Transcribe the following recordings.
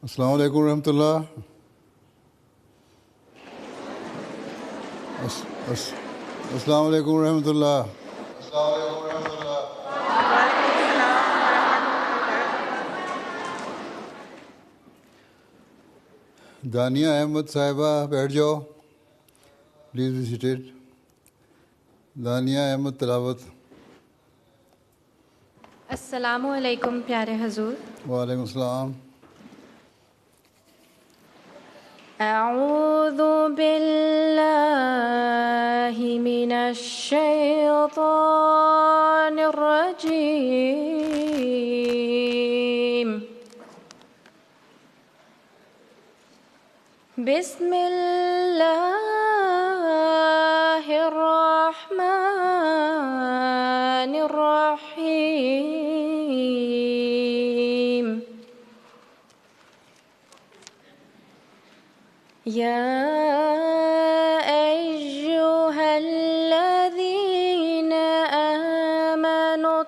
अस्सलाम वालेकुम रहमतुल्लाह। अस्सलाम वालेकुम रहमतुल्लाह। दानिया अहमद साहिबा बैठ जाओ, प्लीज़ बी सीटेड। दानिया अहमद तिलावत। अस्सलामु अलैकुम प्यारे हजूर। वालेकुम सलाम। अऊज़ु बिल्लाहि मिनश शैतानिर रजीम। बिस्मिल्लाहिर रहमानिर रहीम। या अय्युहल्लज़ीना आमनुत्तक़ुल्लाहा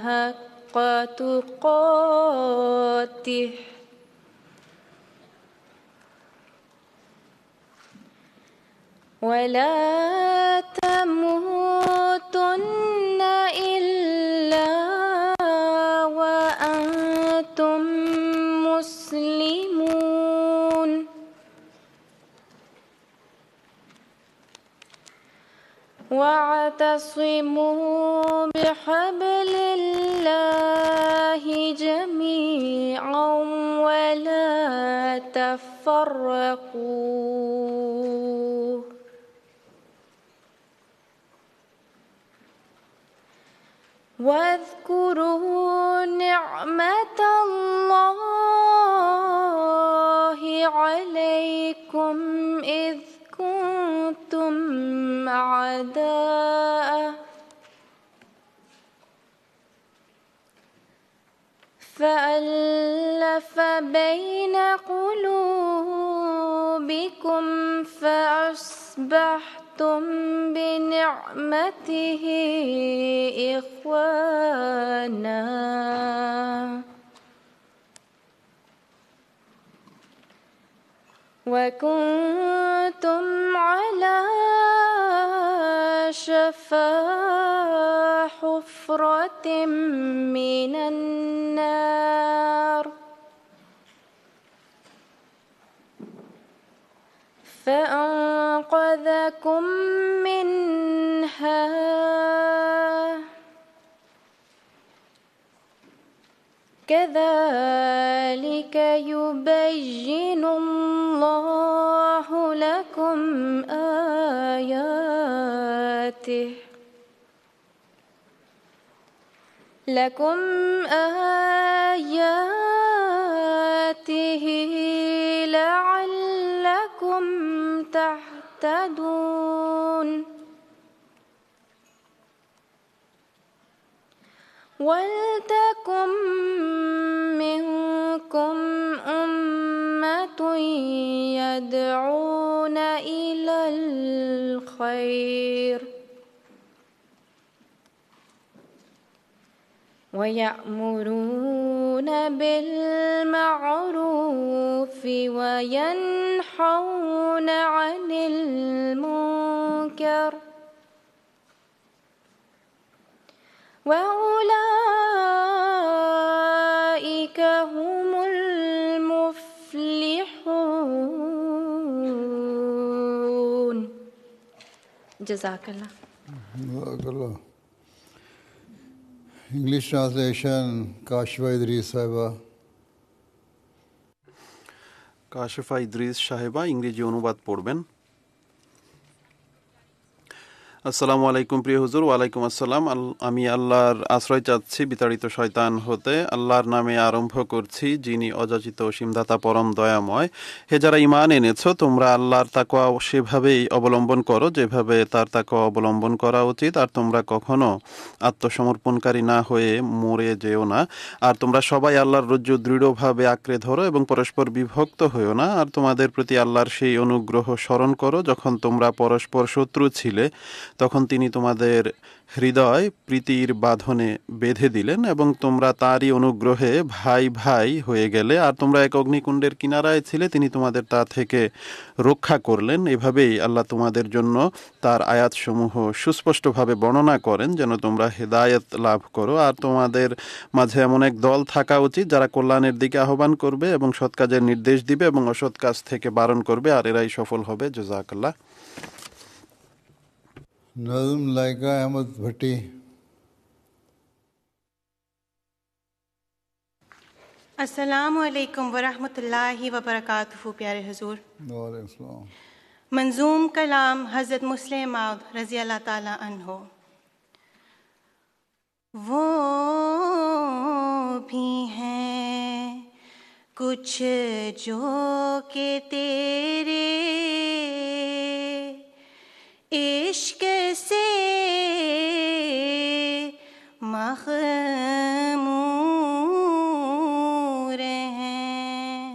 हक़्क़ तुक़ातिह वला तमूतुन्न इल्ला व अंतुम मुस्लिमून। वातसिमूं बिहब्लिल्लाहि जमीअन वला तफर्रकू। واذكروا نعمة الله عليكم إذ كنتم أعداء فألف بين قلوبكم فأصبحتم بنعمته إخوانا وكنتم على شفا حفرة من النار فأنقذكم منها كذلك يبين الله لكم آياته لعلكم تهتدون. ولتكن منكم أمة يدعون إلى الخير ويأمرون بالمعروف وينحون عن المنكر وأولئك هم المفلحون. جزاك الله. English translation, Kashifa Idris Sahiba. Kashifa Idris সাহেবা ইংরেজি অনুবাদ পড়বেন। আসসালামু আলাইকুম প্রিয় হুজুর। ওয়ালাইকুম আসসালাম। আমি আল্লাহর আশ্রয় চাচ্ছি বিতাড়িত শয়তান হতে। আল্লাহর নামে আরম্ভ করছি, যিনি অযাচিত অসীমদাতা পরম দয়াময়। হে যারা ঈমান এনেছো, তোমরা আল্লাহর তাকওয়া সেভাবেই অবলম্বন করো যেভাবে তার তাকওয়া অবলম্বন করা উচিত। আর তোমরা কখনো আত্মসমর্পণকারী না হয়ে মরে যেও না। আর তোমরা সবাই আল্লাহর রজ্জু দৃঢ়ভাবে আঁকড়ে ধরো এবং পরস্পর বিভক্ত হইও না। আর তোমাদের প্রতি আল্লাহর সেই অনুগ্রহ স্মরণ করো যখন তোমরা পরস্পর শত্রু ছিলে। তখন তিনি তোমাদের হৃদয় প্রীতির বাঁধনে বেঁধে দিলেন এবং তোমরা তারই অনুগ্রহে ভাই ভাই হয়ে গেলে, আর তোমরা এক অগ্নিকুণ্ডের কিনারায় ছিলে, তিনি তোমাদের তা থেকে রক্ষা করলেন। এভাবেই আল্লাহ তোমাদের জন্য তার আয়াতসমূহ সুস্পষ্টভাবে বর্ণনা করেন যেন তোমরা হেদায়েত লাভ করো। আর তোমাদের মাঝে এমন এক দল থাকা উচিত যারা কল্যাণের দিকে আহ্বান করবে এবং সৎ কাজের নির্দেশ দিবে এবং অসৎ কাজ থেকে বারণ করবে, আর এরাই সফল হবে। জাযাকাল্লাহ। नज़्म लाइका अहमद भट्टी। अस्सलामु अलैकुम वरहमतुल्लाहि वबरकातुहू। प्यारे हुजूर, वालेकुम सलाम। मंजूम कलाम हज़रत मुस्लिम मौद रज़ी अल्लाह ताला अन्हो। वो भी हैं कुछ जो के तेरे इश्क से मख़मूर हैं,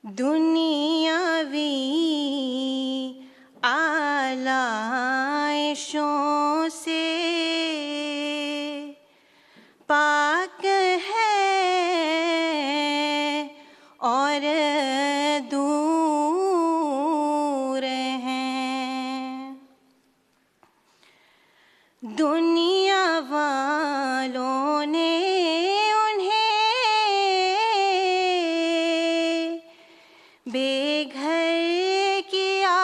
दुनियावी आलाइशों से पाक है और दूर हैं। दुनिया वालों ने उन्हें बेघर किया,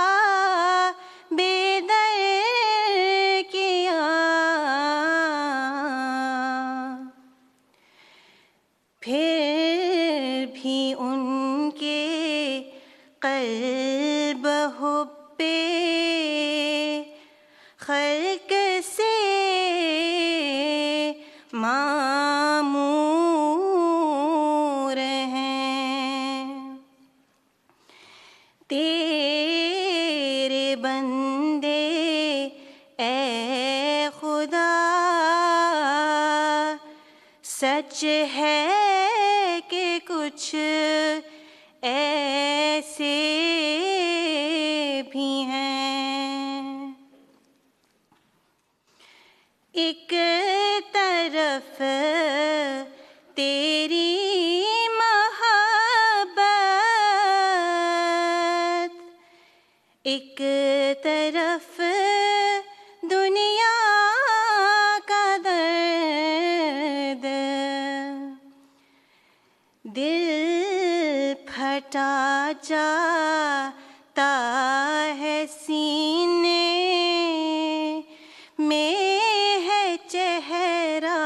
बेदर किया, फिर भी उनके क़ल्ब हुब्बे खल्क से मामूर हैं। तेरे बंदे ए खुदा सच है कि कुछ ऐसे भी हैं। एक तरफ तेरी मोहब्बत, एक तरफ दुनिया का दर्द, दिल फटा जाता है सीने में है चेहरा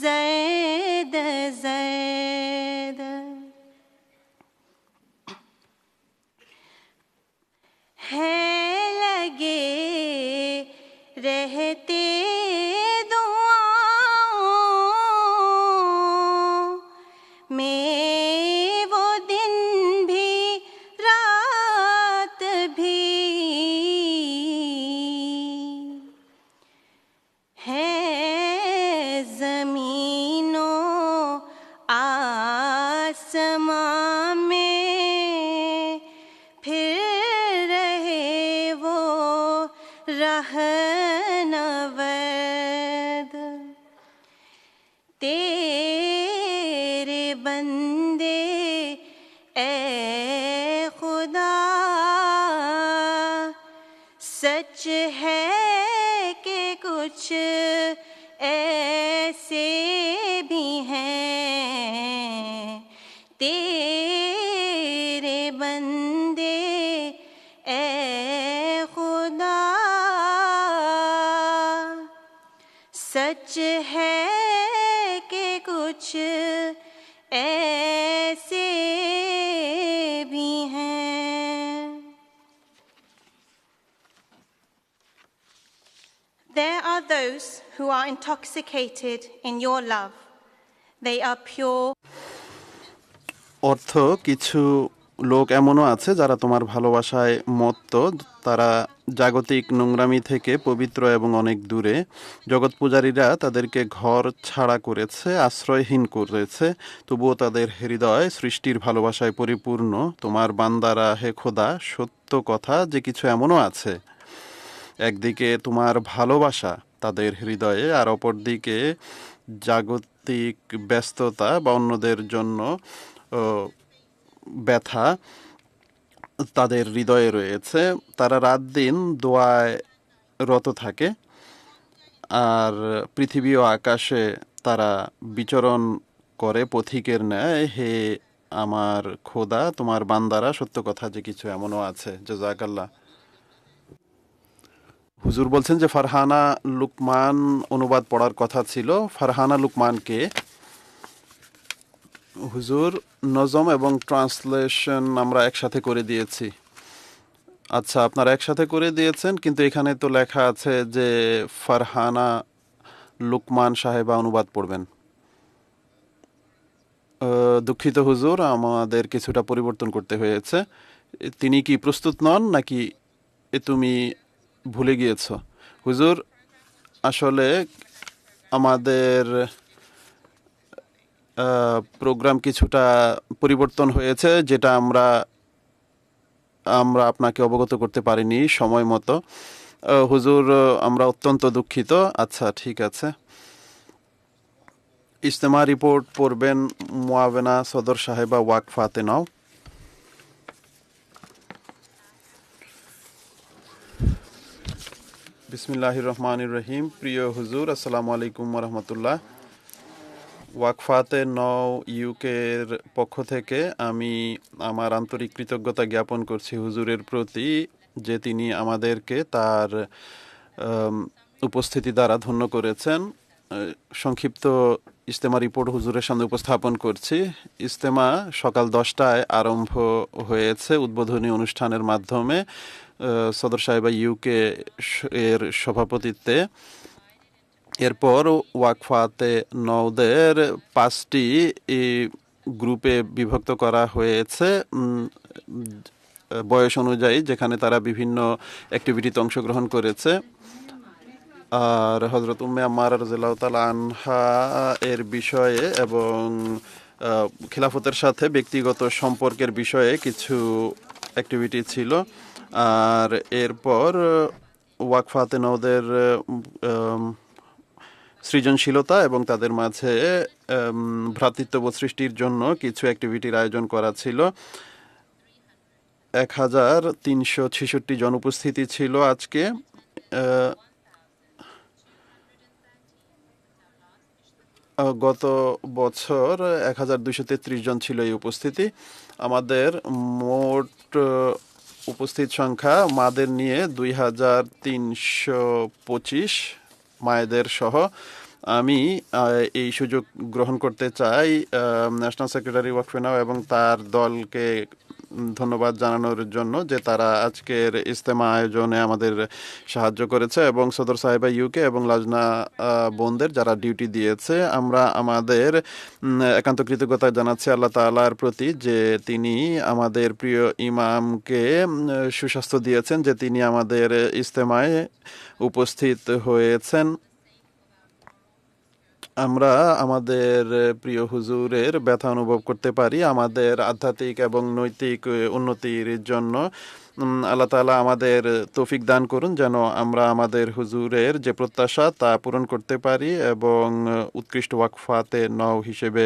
ज़र्द ज़र्द। है लगे रहते दुआओं में वो दिन भी रात भी, है ज़मीनों आसमां में फिर रहे वो रहनवर्द। तेरे बंदे ए खुदा सच है कि कुछ ऐसे भी हैं। तेरे बंदे ए खुदा सच है कि कुछ ऐसे भी हैं। There are those who are intoxicated in your love. They are pure. অর্থ, কিছু লোক এমনও আছে যারা তোমার ভালোবাসায় মত্ত, তারা জাগতিক নোংরামি থেকে পবিত্র এবং অনেক দূরে। জগৎ পূজারীরা তাদেরকে ঘর ছাড়া করেছে, আশ্রয়হীন করেছে, তবুও তাদের হৃদয় সৃষ্টির ভালোবাসায় পরিপূর্ণ। তোমার বান্দারা হে খোদা, সত্য কথা যে কিছু এমনও আছে একদিকে তোমার ভালোবাসা তাদের হৃদয়ে, আর অপরদিকে জাগতিক ব্যস্ততা বা অন্যদের জন্য ব্যথা তাদের হৃদয়ে রয়েছে। তারা রাত দিন দোয়ায় রত থাকে, আর পৃথিবী ও আকাশে তারা বিচরণ করে পথিকের ন্যায়। হে আমার খোদা, তোমার বান্দারা সত্য কথা যে কিছু এমনও আছে। জাযাকাল্লাহ। হুজুর বলছেন যে ফারহানা লুকমান অনুবাদ পড়ার কথা ছিল। ফারহানা লুকমানকে হুজুর নজম এবং ট্রান্সলেশন আমরা একসাথে করে দিয়েছি। আচ্ছা, আপনারা একসাথে করে দিয়েছেন, কিন্তু এখানে তো লেখা আছে যে ফারহানা লুকমান সাহেবা অনুবাদ পড়বেন। দুঃখিত হুজুর, আমাদের কিছুটা পরিবর্তন করতে হয়েছে। তিনি কি প্রস্তুত নন, নাকি তুমি ভুলে গিয়েছ? হুজুর, আসলে আমাদের প্রোগ্রাম কিছুটা পরিবর্তন হয়েছে, যেটা আমরা আপনাকে অবগত করতে পারিনি সময় মতো। হুজুর, আমরা অত্যন্ত দুঃখিত। আচ্ছা, ঠিক আছে। ইজতেমা রিপোর্ট পড়বেন মুয়াবেনা সদর সাহেবা ওয়াকফাতে নাও। বিসমিল্লাহির রহমানির রহিম। প্রিয় হুজুর, আসসালামু আলাইকুম রহমতুল্লাহ। ওয়াকফাতে নও ইউকের পক্ষ থেকে আমি আমার আন্তরিক কৃতজ্ঞতা জ্ঞাপন করছি হুজুরের প্রতি, যে তিনি আমাদেরকে তার উপস্থিতি দ্বারা ধন্য করেছেন। সংক্ষিপ্ত ইজতেমা রিপোর্ট হুজুরের সামনে উপস্থাপন করছি। ইজতেমা সকাল 10টায় আরম্ভ হয়েছে উদ্বোধনী অনুষ্ঠানের মাধ্যমে সদর সাহেবা ইউকে এর সভাপতিত্বে। এরপর ওয়াকফাতে নওদের 5টি গ্রুপে বিভক্ত করা হয়েছে বয়স অনুযায়ী, যেখানে তারা বিভিন্ন অ্যাক্টিভিটিতে অংশগ্রহণ করেছে। আর হজরত উম্মে আম্মারা রাদিয়াল্লাহু তাআলা আনহা এর বিষয়ে এবং খিলাফতের সাথে ব্যক্তিগত সম্পর্কের বিষয়ে কিছু অ্যাক্টিভিটি ছিল। আর এরপর ওয়াকফাতে নওদের সৃজনশীলতা এবং তাদের মাঝে ভ্রাতৃত্ববোধ সৃষ্টির জন্য কিছু অ্যাক্টিভিটির আয়োজন করা ছিল। 1366 জন উপস্থিতি ছিল আজকে। গত বছর 1233 জন ছিল এই উপস্থিতি। আমাদের মোট উপস্থিত সংখ্যা মাদের নিয়ে 2325, মায়েদের সহ। আমি এই সুযোগ গ্রহণ করতে চাই ন্যাশনাল সেক্রেটারি ওয়াকফে নাও এবং তার দলকে ধন্যবাদ জানানোর জন্য, যে তারা আজকের ইজতেমা আয়োজনে আমাদের সাহায্য করেছে, এবং সদর সাহেবা ইউকে এবং লাজনা বোনদের যারা ডিউটি দিয়েছে। আমরা আমাদের একান্ত কৃতজ্ঞতা জানাচ্ছি আল্লাহ তাআলার প্রতি, যে তিনি আমাদের প্রিয় ইমামকে সুস্বাস্থ্য দিয়েছেন, যে তিনি আমাদের ইজতেমায় উপস্থিত হয়েছেন। আমরা আমাদের প্রিয় হুজুরের ব্যথা অনুভব করতে পারি। আমাদের আধ্যাত্মিক এবং নৈতিক উন্নতির জন্য আল্লাহ তাআলা আমাদের তৌফিক দান করুন, যেন আমরা আমাদের হুজুরের যে প্রত্যাশা তা পূরণ করতে পারি এবং উৎকৃষ্ট ওয়াকফাতে নও হিসেবে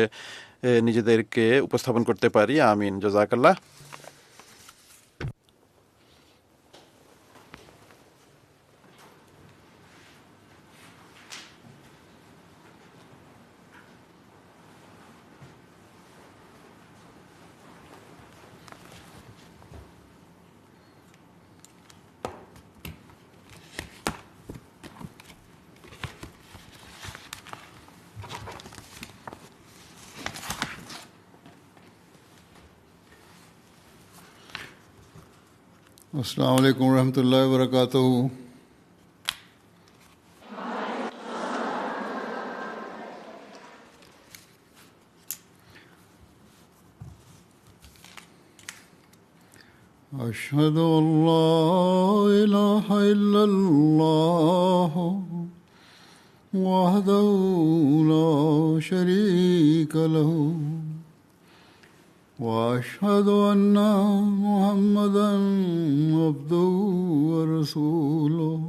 নিজেদেরকে উপস্থাপন করতে পারি। আমিন। জাযাকাল্লাহ। अस्सलामु अलैकुम रहमतुल्लाहि व बरकातहू। أشهد أن لا إله إلا الله وحده لا شريك له وأشهد أن محمدا عبده ورسوله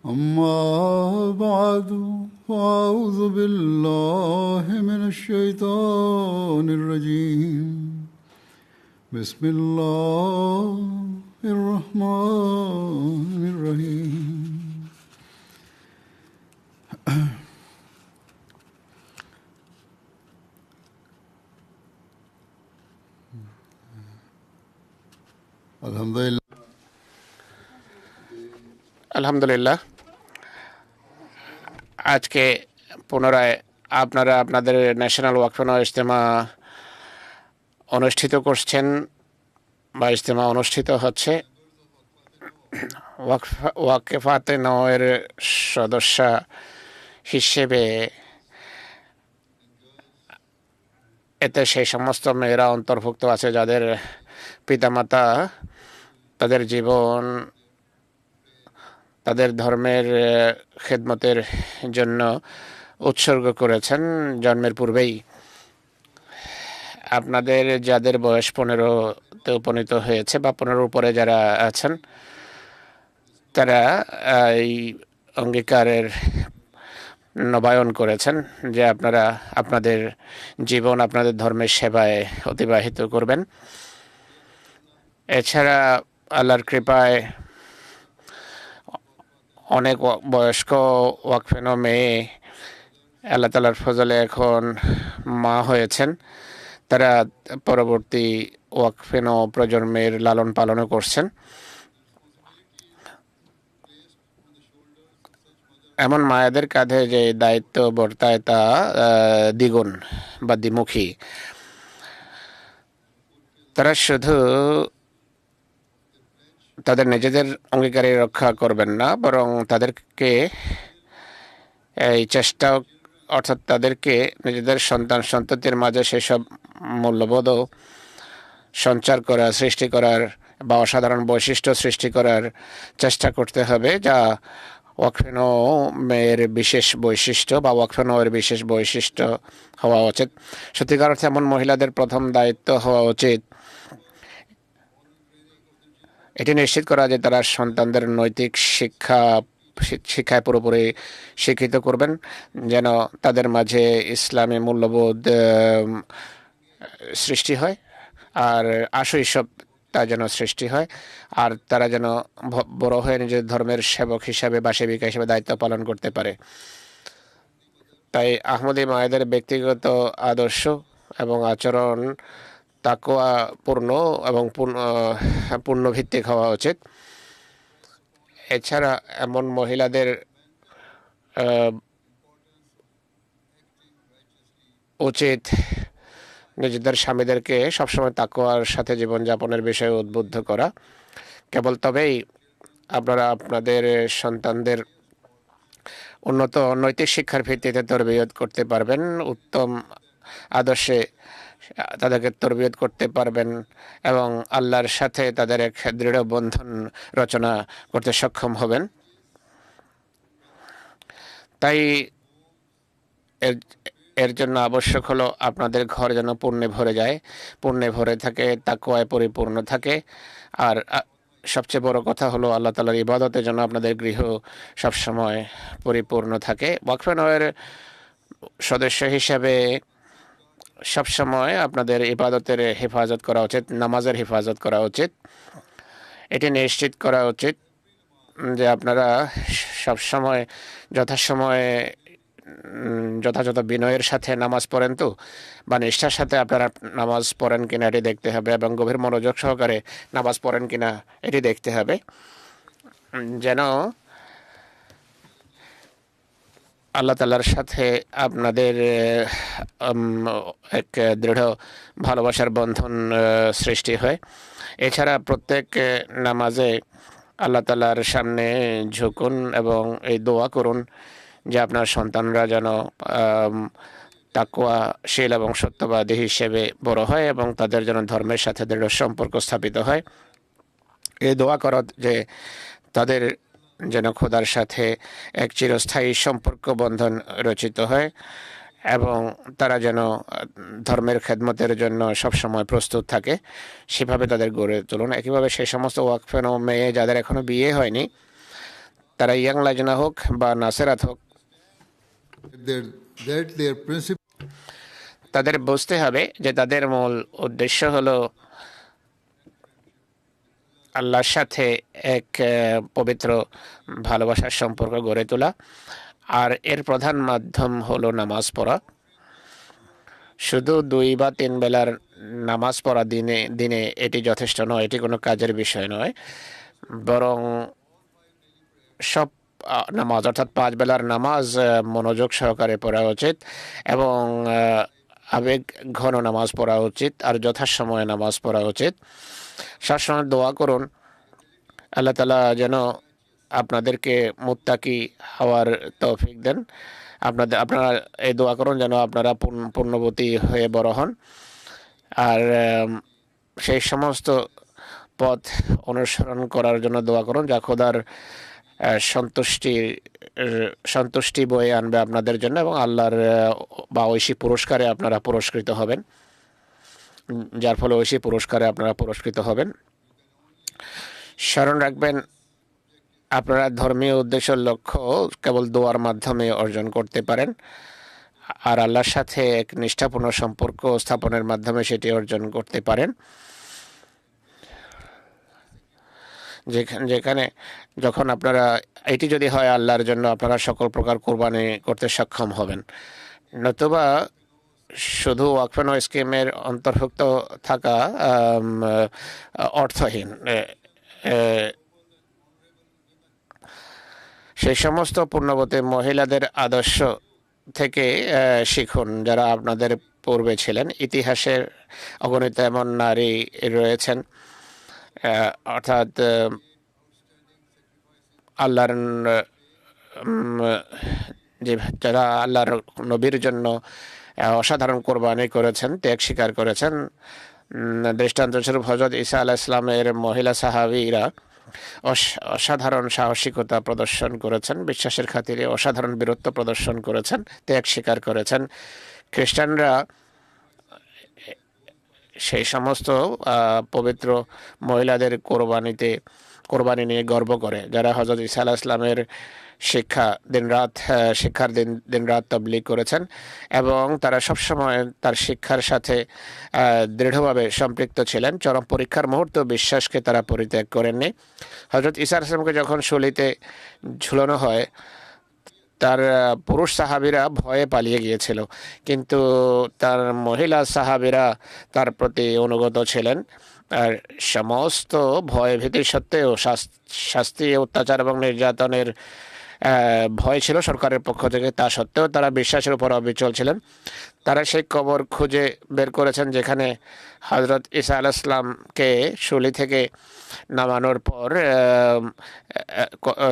أما بعد فأعوذ بالله من الشيطان الرجيم بسم الله الرحمن الرحيم আলহামদুলিল্লাহ, আজকে পুনরায় আপনারা আপনাদের ন্যাশনাল ওয়াকফ ইজতেমা অনুষ্ঠিত করছেন বা ইজতেমা অনুষ্ঠিত হচ্ছে। ওয়াকফাতে নওয়ের সদস্য হিসেবে এতে সেই সমস্ত মেয়েরা অন্তর্ভুক্ত আছে যাদের পিতামাতা তাদের জীবন তাদের ধর্মের খেদমতের জন্য উৎসর্গ করেছেন জন্মের পূর্বেই। আপনাদের যাদের বয়স 15-তে উপনীত হয়েছে বা 15-এর উপরে যারা আছেন, তারা এই অঙ্গীকারের নবায়ন করেছেন যে আপনারা আপনাদের জীবন আপনাদের ধর্মের সেবায় অতিবাহিত করবেন। এছাড়া আল্লাহর কৃপায় অনেক বয়স্ক ওয়াকফেনো মেয়ে আল্লাহ তাআলার ফজলে এখন মা হয়েছেন। তারা পরবর্তী ওয়াকফেনো প্রজন্মের লালন পালনও করছেন। এমন মায়েদের কাঁধে যে দায়িত্ব বর্তায় তা দ্বিগুণ বা দ্বিমুখী। তারা শুধু তাদের নিজেদের অঙ্গীকারী রক্ষা করবেন না, বরং তাদেরকে এই চেষ্টা অর্থাৎ তাদেরকে নিজেদের সন্তান সন্ততির মাঝে সেসব মূল্যবোধও সঞ্চার করা, সৃষ্টি করার বা অসাধারণ বৈশিষ্ট্য সৃষ্টি করার চেষ্টা করতে হবে, যা ওয়াকফেনো মেয়ের বিশেষ বৈশিষ্ট্য বা ওয়াকফেনোয়ের বিশেষ বৈশিষ্ট্য হওয়া উচিত। সত্যিকার অর্থে এমন মহিলাদের প্রথম দায়িত্ব হওয়া উচিত এটি নিশ্চিত করা যে তারা সন্তানদের নৈতিক শিক্ষায় পুরোপুরি শিক্ষিত করবেন, যেন তাদের মাঝে ইসলামী মূল্যবোধ সৃষ্টি হয় আর আশু তা যেন সৃষ্টি হয়, আর তারা যেন বড় হয়ে নিজের ধর্মের সেবক হিসাবে বা সেবিকা হিসেবে দায়িত্ব পালন করতে পারে। তাই আহমদী মায়েদের ব্যক্তিগত আদর্শ এবং আচরণ তাকওয়া পূর্ণ এবং পূর্ণভিত্তিক হওয়া উচিত। এছাড়া এমন মহিলাদের উচিত নিজেদের স্বামীদেরকে সবসময় তাকওয়ার সাথে জীবনযাপনের বিষয়ে উদ্বুদ্ধ করা। কেবল তবেই আপনারা আপনাদের সন্তানদের উন্নত নৈতিক শিক্ষার ভিত্তিতে তরবিয়ত করতে পারবেন, উত্তম আদর্শে তাদেরকে তরবিয়ত করতে পারবেন এবং আল্লাহর সাথে তাদের এক দৃঢ় বন্ধন রচনা করতে সক্ষম হবেন। তাই এর জন্য আবশ্যক হলো আপনাদের ঘর যেন পুণ্যে ভরে যায়, পুণ্যে ভরে থাকে, তাকওয়ায় পরিপূর্ণ থাকে। আর সবচেয়ে বড় কথা হলো আল্লাহ তাআলার ইবাদতের জন্য আপনাদের গৃহ সবসময় পরিপূর্ণ থাকে। ওয়াকফেনোয়ের সদস্য হিসাবে সবসময় আপনাদের ইবাদতের হেফাজত করা উচিত, নামাজের হেফাজত করা উচিত। এটি নিশ্চিত করা উচিত যে আপনারা সবসময় যথাসময়ে যথাযথ বিনয়ের সাথে নামাজ পড়েন তো বা নিষ্ঠার সাথে আপনারা নামাজ পড়েন কিনা এটি দেখতে হবে, এবং গভীর মনোযোগ সহকারে নামাজ পড়েন কিনা এটি দেখতে হবে, যেন আল্লাহ তাআলার সাথে আপনাদের এক দৃঢ় ভালোবাসার বন্ধন সৃষ্টি হয়। এছাড়া প্রত্যেক নামাজে আল্লাহ তাআলার সামনে ঝুঁকুন এবং এই দোয়া করুন যে আপনার সন্তানরা যেন তাকওয়াশীল এবং সত্যবাদী হিসেবে বড় হয় এবং তাদের যেন ধর্মের সাথে দৃঢ় সম্পর্ক স্থাপিত হয়। এই দোয়া করত যে তাদের যেন খোদার সাথে এক চিরস্থায়ী সম্পর্ক বন্ধন রচিত হয় এবং তারা যেন ধর্মের খেদমতের জন্য সবসময় প্রস্তুত থাকে, সেভাবে তাদের গড়ে তুলুন। একইভাবে সেই সমস্ত ওয়াকফেনো মেয়ে যাদের এখনো বিয়ে হয়নি, তারা ইয়াং লাজনা হোক বা নাসেরাত হোক, that their principle তাদের বুঝতে হবে যে তাদের মূল উদ্দেশ্য হলো আল্লাহর সাথে এক পবিত্র ভালোবাসার সম্পর্ক গড়ে তোলা, আর এর প্রধান মাধ্যম হলো নামাজ পড়া। শুধু 2 বা 3 বেলার নামাজ পড়া দিনে এটি যথেষ্ট নয়, এটি কোনো কাজের বিষয় নয়, বরং সব নামাজ অর্থাৎ 5 বেলার নামাজ মনোযোগ সহকারে পড়া উচিত এবং আবেগ ঘন নামাজ পড়া উচিত আর যথাসময়ে নামাজ পড়া উচিত। সবসময় দোয়া করুন আল্লাহ তাআলা যেন আপনাদেরকে মুত্তাকি হওয়ার তৌফিক দেন। আপনারা এই দোয়া করুন যেন আপনারা পূর্ণবতী হয়ে বড় হন, আর সেই সমস্ত পথ অনুসরণ করার জন্য দোয়া করুন যা খোদার সন্তুষ্টি বয়ে আনবে আপনাদের জন্য, এবং আল্লাহর বা ঐশী পুরস্কারে আপনারা পুরস্কৃত হবেন, যার ফলে ঐশী পুরস্কারে আপনারা পুরস্কৃত হবেন। স্মরণ রাখবেন, আপনারা ধর্মীয় উদ্দেশ্য লক্ষ্য কেবল দোয়ার মাধ্যমে অর্জন করতে পারেন, আর আল্লাহর সাথে এক নিষ্ঠাপূর্ণ সম্পর্ক স্থাপনের মাধ্যমে সেটি অর্জন করতে পারেন। যেখানে যখন আপনারা এটি যদি হয় আল্লাহর জন্য, আপনারা সকল প্রকার কোরবানি করতে সক্ষম হবেন। নতুবা শুধু ওয়াকফ স্কিমের অন্তর্ভুক্ত থাকা অর্থহীন। সেই সমস্ত পূর্ণবতী মহিলাদের আদর্শ থেকে শিখুন যারা আপনাদের পূর্বে ছিলেন। ইতিহাসের অগণিত এমন নারী রয়েছেন, অর্থাৎ আল্লাহর যে যারা আল্লাহর নবীর জন্য অসাধারণ কোরবানি করেছেন, ত্যাগ স্বীকার করেছেন। দৃষ্টান্তস্বরূপ হযরত ঈসা আলাইহিস সালামের মহিলা সাহাবীরা অসাধারণ সাহসিকতা প্রদর্শন করেছেন, বিশ্বাসের খাতিরে অসাধারণ বীরত্ব প্রদর্শন করেছেন, ত্যাগ স্বীকার করেছেন। খ্রিস্টানরা সেই সমস্ত পবিত্র মহিলাদের কোরবানি নিয়ে গর্ব করে, যারা হযরত ঈসা আলাইহিস সালামের শিক্ষার দিন রাত তাবলীগ করেছেন, এবং তারা সবসময় তার শিক্ষার সাথে দৃঢ়ভাবে সম্পৃক্ত ছিলেন। চরম পরীক্ষার মুহূর্ত বিশ্বাসকে তারা পরিত্যাগ করেননি। হযরত ঈসা আলাইহিস সালামকে যখন শুলিতে ঝুলানো হয়, তার পুরুষ সাহাবীরা ভয়ে পালিয়ে গিয়েছিল, কিন্তু তার মহিলা সাহাবীরা তার প্রতি অনুগত ছিলেন। আর সমস্ত ভয় ভীতি সত্ত্বেও শাস্তি, অত্যাচার এবং নির্যাতনের ভয় ছিল সরকারের পক্ষ থেকে, তা সত্ত্বেও তারা বিশ্বাসের উপর অবিচল ছিলেন। তারা সেই কবর খুঁজে বের করেছেন যেখানে হযরত ঈসা আলাইহিস সালামকে শুলি থেকে নামানোর পর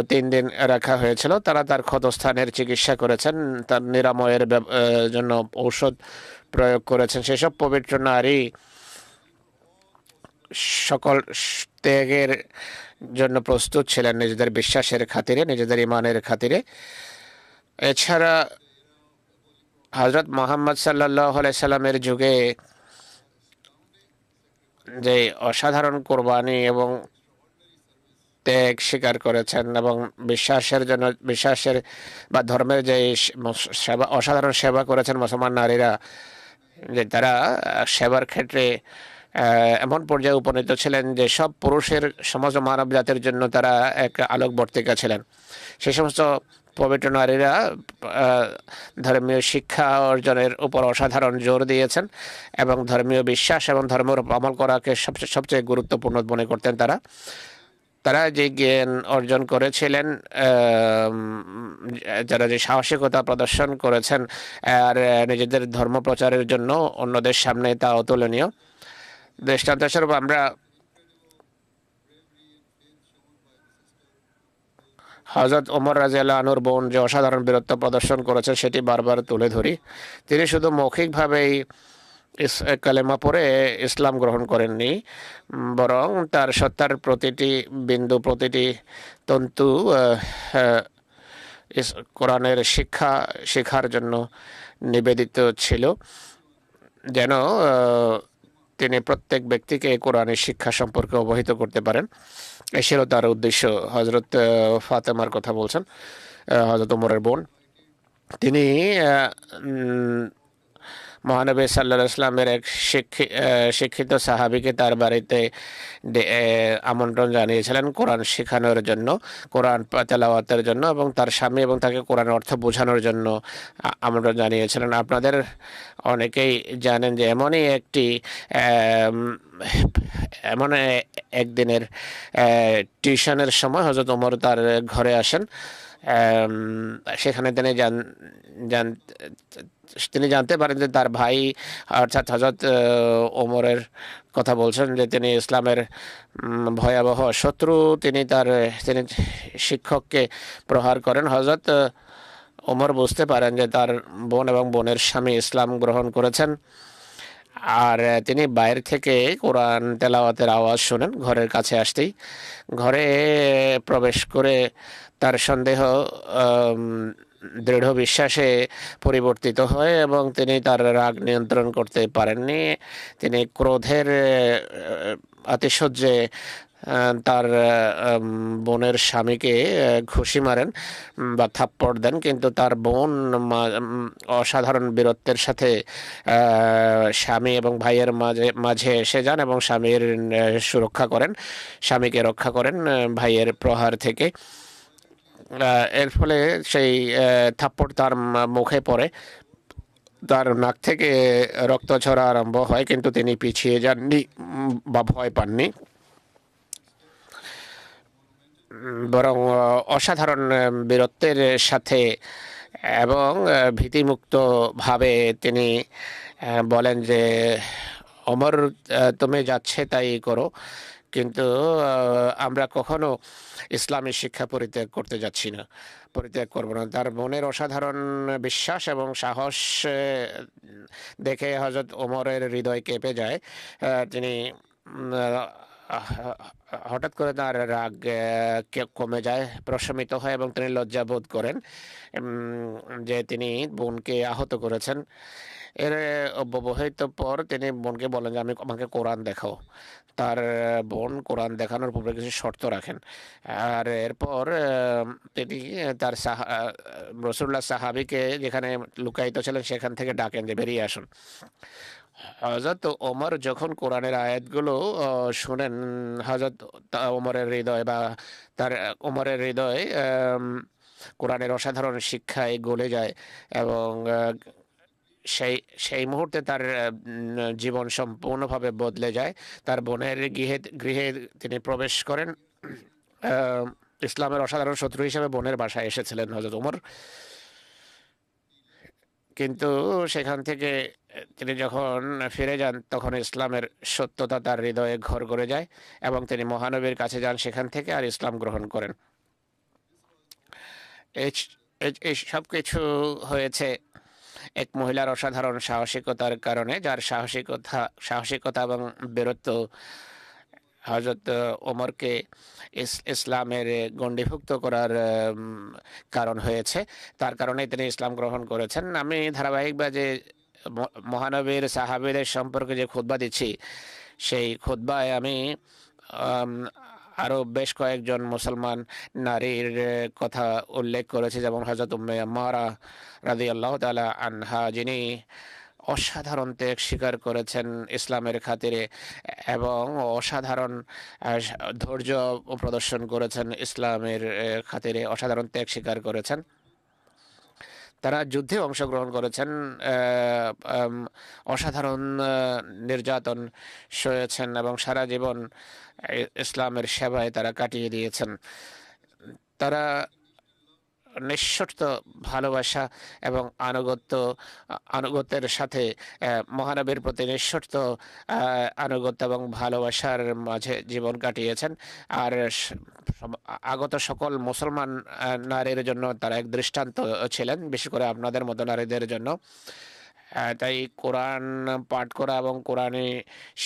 3 দিন রাখা হয়েছিল। তারা তার ক্ষতস্থানের চিকিৎসা করেছেন, তার নিরাময়ের জন্য ঔষধ প্রয়োগ করেছেন। সেসব পবিত্র নারী সকল ত্যাগের জন্য প্রস্তুত ছিলেন, নিজেদের বিশ্বাসের খাতিরে, নিজেদের ইমানের খাতিরে। এছাড়া হযরত মুহাম্মদ সাল্লাল্লাহু আলাইহি সাল্লামের যুগে যে অসাধারণ কোরবানি এবং ত্যাগ স্বীকার করেছেন এবং বিশ্বাসের বা ধর্মের যে অসাধারণ সেবা করেছেন মুসলমান নারীরা, যে তারা সেবার ক্ষেত্রে এমন পর্যায়ে উপনীত ছিলেন যে সব পুরুষের সমস্ত মানব জাতির জন্য তারা এক আলোকবর্তিকা ছিলেন। সেই সমস্ত পবিত্র নারীরা ধর্মীয় শিক্ষা অর্জনের উপর অসাধারণ জোর দিয়েছেন এবং ধর্মীয় বিশ্বাস এবং ধর্মের আমল করাকে সবচেয়ে গুরুত্বপূর্ণ মনে করতেন। তারা যে জ্ঞান অর্জন করেছিলেন, যারা যে সাহসিকতা প্রদর্শন করেছেন আর নিজেদের ধর্ম প্রচারের জন্য অন্যদের সামনে, তা অতুলনীয়। দৃষ্টান্তস্বরূপ আমরা হযরত ওমর রাদিয়াল্লাহু আনহুর বোন যে অসাধারণ বীরত্ব প্রদর্শন করেছেন সেটি বারবার তুলে ধরি। তিনি শুধু মৌখিকভাবেই কালেমা পড়ে ইসলাম গ্রহণ করেননি, বরং তার সত্তার প্রতিটি বিন্দু, প্রতিটি তন্তু কোরআনের শেখার জন্য নিবেদিত ছিল, যেন তিনি প্রত্যেক ব্যক্তিকে কোরআনের শিক্ষা সম্পর্কে অবহিত করতে পারেন। এ ছিল তার উদ্দেশ্য। হজরত ফাতেমার কথা বলছেন, হজরত ওমরের বোন। তিনি মহানবী সাল্লাল্লাহু আলাইহি ওয়াসাল্লামের এক শিক্ষিত সাহাবীকে তার বাড়িতে আমন্ত্রণ জানিয়েছিলেন কোরআন শেখানোর জন্য, কোরআন তেলাওয়াতের জন্য, এবং তার স্বামী এবং তাকে কোরআনের অর্থ বোঝানোর জন্য আমন্ত্রণ জানিয়েছিলেন। আপনাদের অনেকেই জানেন যে এমন একদিনের টিউশনের সময় হযরত ওমর তার ঘরে আসেন। সেখানে তিনি জানতে পারেন যে তার ভাই অর্থাৎ হযরত ওমরের কথা বলছেন যে তিনি ইসলামের ভয়াবহ শত্রু। তিনি শিক্ষককে প্রহার করেন। হযরত ওমর বুঝতে পারেন যে তার বোন এবং বোনের স্বামী ইসলাম গ্রহণ করেছেন, আর তিনি বাইরে থেকে কোরআন তেলাওয়াতের আওয়াজ শুনেন। ঘরের কাছে আসতেই ঘরে প্রবেশ করে তার সন্দেহ দৃঢ় বিশ্বাসে পরিবর্তিত হয় এবং তিনি তার রাগ নিয়ন্ত্রণ করতে পারেননি। তিনি ক্রোধের আতিশয্যে তার বোনের স্বামীকে ঘুষি মারেন বা থাপ্পড় দেন, কিন্তু তার বোন অসাধারণ বীরত্বের সাথে স্বামী এবং ভাইয়ের মাঝে এসে যান এবং স্বামীর সুরক্ষা করেন, স্বামীকে রক্ষা করেন ভাইয়ের প্রহার থেকে। এর ফলে সেই থাপ্পড় তার মুখে পড়ে, তার নাক থেকে রক্ত ঝরা আরম্ভ হয়, কিন্তু তিনি পিছিয়ে যাননি বা ভয় পাননি, বরং অসাধারণ বীরত্বের সাথে এবং ভীতিমুক্ত ভাবে তিনি বলেন যে ওমর, তুমি যাচ্ছে তাই করো, কিন্তু আমরা কখনো ইসলামী শিক্ষা পরিত্যাগ করব না। তার বোনের অসাধারণ বিশ্বাস এবং সাহস দেখে হযরত ওমরের হৃদয় কেঁপে যায়। তিনি হঠাৎ করে তার রাগ কমে যায়, প্রশমিত হয় এবং তিনি লজ্জা বোধ করেন যে তিনি বোনকে আহত করেছেন। এর অব্যবহিত পর তিনি বোনকে বলেন যে আমাকে কোরআন দেখাও। তার বোন কোরআন দেখানোর পূর্বে কিছু শর্ত রাখেন, আর এরপর তিনি তার রাসূলুল্লাহ সাহাবীকে যেখানে লুকায়িত ছিলেন সেখান থেকে ডাকেন যে বেরিয়ে আসুন। হযরত ওমর যখন কোরআনের আয়াতগুলো শুনেন, ওমরের হৃদয় কোরআনের অসাধারণ শিক্ষায় গলে যায় এবং সেই মুহূর্তে তার জীবন সম্পূর্ণভাবে বদলে যায়। তার বোনের গৃহে তিনি প্রবেশ করেন। ইসলামের অসাধারণ শত্রু হিসেবে বোনের বাসায় এসেছিলেন হযরত ওমর, কিন্তু সেখান থেকে তিনি যখন ফিরে যান তখন ইসলামের সত্যতা তার হৃদয়ে ঘর করে যায় এবং তিনি মহানবীর কাছে যান সেখান থেকে আর ইসলাম গ্রহণ করেন। এই সব কিছু হয়েছে এক মহিলার অসাধারণ সাহসিকতার কারণে, যার সাহসিকতা এবং বীরত্ব হযরত ওমরকে ইসলামের গণ্ডীভুক্ত করার কারণ হয়েছে। তার কারণে তিনি ইসলাম গ্রহণ করেছেন। আমি ধারাবাহিকভাবে মহানবীর সাহাবীদের সম্পর্কে যে খুতবা দিচ্ছি, সেই খুতবায় আমি আরও বেশ কয়েকজন মুসলমান নারীর কথা উল্লেখ করেছি, যেমন হযরত উম্মে আম্মারা রাদিয়াল্লাহু তাআলা আনহা, যিনি অসাধারণ ত্যাগ স্বীকার করেছেন ইসলামের খাতিরে এবং অসাধারণ ধৈর্য প্রদর্শন করেছেন ইসলামের খাতিরে, অসাধারণ ত্যাগ স্বীকার করেছেন। তারা যুদ্ধে অংশগ্রহণ করেছেন, অসাধারণ নির্যাতন সয়েছেন এবং সারা জীবন ইসলামের সেবায় তারা কাটিয়ে দিয়েছেন। তারা নিঃশর্ত ভালোবাসা এবং আনুগত্যের সাথে মহানবীর প্রতি নিঃশর্ত আনুগত্য এবং ভালোবাসার মাঝে জীবন কাটিয়েছেন। আর আগত সকল মুসলমান নারীর জন্য তারা এক দৃষ্টান্ত ছিলেন, বিশেষ করে আপনাদের মতো নারীদের জন্য। তাই কোরআন পাঠ করা এবং কোরআনে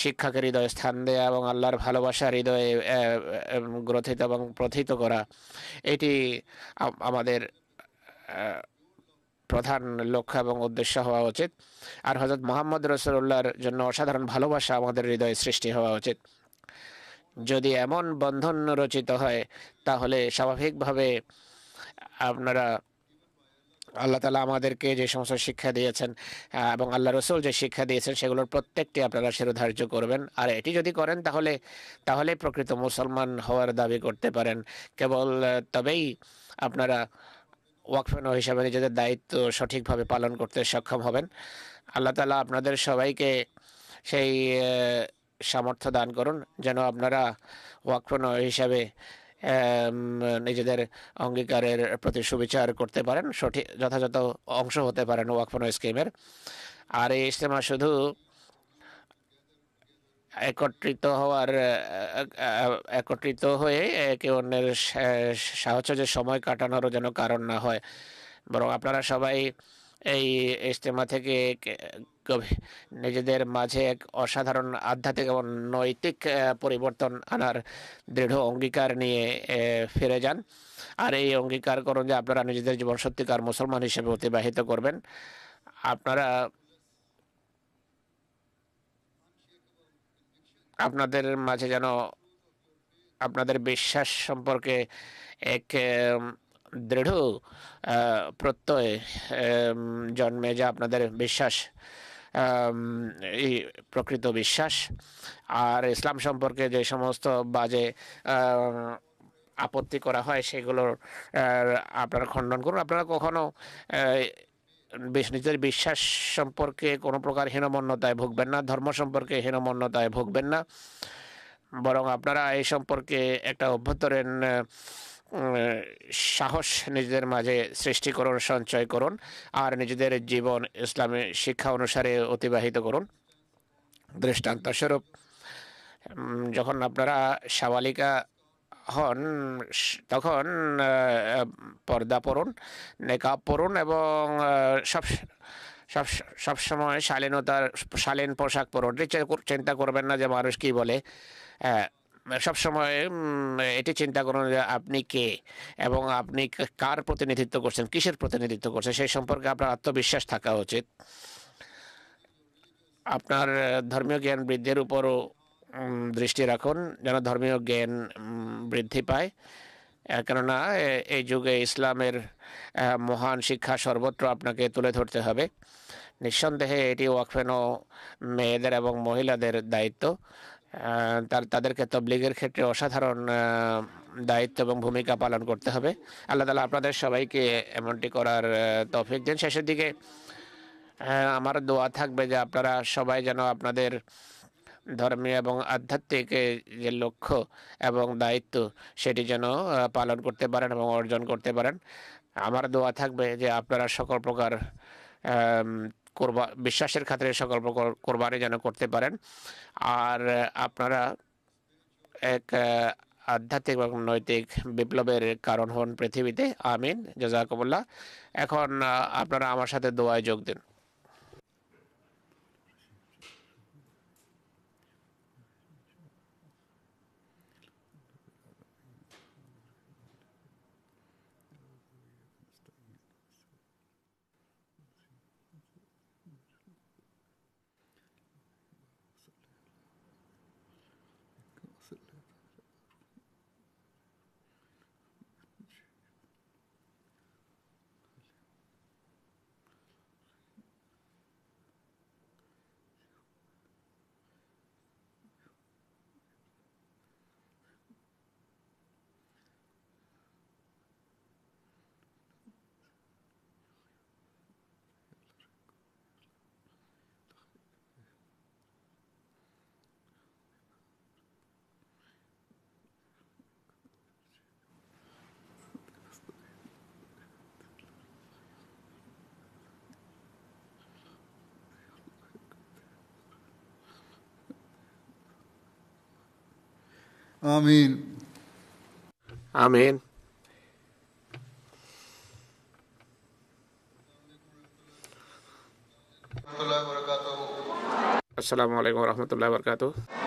শিক্ষাকে হৃদয়ে স্থান দেয়া এবং আল্লাহর ভালোবাসা হৃদয়ে গ্রথিত এবং প্রথিত করা, এটি আমাদের প্রধান লক্ষ্য এবং উদ্দেশ্য হওয়া উচিত। আর হযরত মুহাম্মদ রাসূলুল্লাহর জন্য অসাধারণ ভালোবাসা আমাদের হৃদয়ে সৃষ্টি হওয়া উচিত। যদি এমন বন্ধন রচিত হয় তাহলে স্বাভাবিকভাবে আপনারা আল্লাহ তাআলা আমাদেরকে যে সমস্ত শিক্ষা দিয়েছেন এবং আল্লাহ রসুল যে শিক্ষা দিয়েছেন সেগুলোর প্রত্যেকটি আপনারা শিরোধার্য করবেন। আর এটি যদি করেন তাহলে প্রকৃত মুসলমান হওয়ার দাবি করতে পারেন। কেবল তবেই আপনারা ওয়াকফ হিসাবে নিজেদের দায়িত্ব সঠিকভাবে পালন করতে সক্ষম হবেন। আল্লাহ তাআলা আপনাদের সবাইকে সেই সামর্থ্য দান করুন যেন আপনারা ওয়াকফ হিসাবে নিজেদের অঙ্গীকারের প্রতি সুবিচার করতে পারেন, সঠিক যথাযথ অংশ হতে পারেন ওয়াকফ স্কিমের। আর এই ইজতেমা শুধু একত্রিত হয়ে একে অন্যের সাহচর্যে সময় কাটানোরও যেন কারণ না হয়, বরং আপনারা সবাই এই ইজতেমা থেকে নিজেদের মাঝে এক অসাধারণ আধ্যাত্মিক এবং নৈতিক পরিবর্তন আনার দৃঢ় অঙ্গীকার নিয়ে ফিরে যান। আর এই অঙ্গীকার করুন যে আপনারা নিজেদের জীবন সত্যিকার মুসলমান হিসেবে অতিবাহিত করবেন। আপনারা আপনাদের মাঝে যেন আপনাদের বিশ্বাস সম্পর্কে এক দৃঢ় প্রত্যয় জন্মে, যা আপনাদের বিশ্বাস এই প্রকৃত বিশ্বাস। আর ইসলাম সম্পর্কে যে সমস্ত বাজে আপত্তি করা হয় সেগুলোর আপনারা খণ্ডন করুন। আপনারা কখনো নিজের বিশ্বাস সম্পর্কে কোনো প্রকার হীনমন্যতায় ভুগবেন না, ধর্ম সম্পর্কে হীনমন্যতায় ভুগবেন না, বরং আপনারা এই সম্পর্কে একটা অভ্যন্তরীণ সাহস নিজেদের মাঝে সৃষ্টি করুন, সঞ্চয় করুন আর নিজেদের জীবন ইসলামী শিক্ষা অনুসারে অতিবাহিত করুন। দৃষ্টান্তস্বরূপ, যখন আপনারা সাবালিকা হন তখন পর্দা পরুন, নেকাব পরুন এবং সবসময় শালীন পোশাক পরুন। চিন্তা করবেন না যে মানুষ কি বলে, সবসময় এটি চিন্তা করুন যে আপনি কে এবং আপনি কার প্রতিনিধিত্ব করছেন, কিসের প্রতিনিধিত্ব করছেন, সেই সম্পর্কে আপনার আত্মবিশ্বাস থাকা উচিত। আপনার ধর্মীয় জ্ঞান বৃদ্ধির উপরও দৃষ্টি রাখুন যেন ধর্মীয় জ্ঞান বৃদ্ধি পায়, কেননা এই যুগে ইসলামের মহান শিক্ষা সর্বত্র আপনাকে তুলে ধরতে হবে। নিঃসন্দেহে এটি ওয়াকফ মেয়েদের এবং মহিলাদের দায়িত্ব। তাদেরকে তবলিগের ক্ষেত্রে অসাধারণ দায়িত্ব এবং ভূমিকা পালন করতে হবে। আল্লাহ তাআলা আপনাদের সবাইকে এমনটি করার তৌফিক দেন। শেষের দিকে আমার দোয়া থাকবে যে আপনারা সবাই যেন আপনাদের ধর্মীয় এবং আধ্যাত্মিক যে লক্ষ্য এবং দায়িত্ব সেটি যেন পালন করতে পারেন এবং অর্জন করতে পারেন। আমার দোয়া থাকবে যে আপনারা সকল প্রকার বিশ্বাসের খাতিরে সকল প্রকার কোরবানি যেন করতে পারেন আর আপনারা এক আধ্যাত্মিক এবং নৈতিক বিপ্লবের কারণ হন পৃথিবীতে। আমিন। জাযাকুমুল্লাহ। এখন আপনারা আমার সাথে দোয়ায় যোগ দিন। আমিন। আমিন। আসসালামু আলাইকুম ওয়া রাহমাতুল্লাহি ওয়া বারাকাতুহু।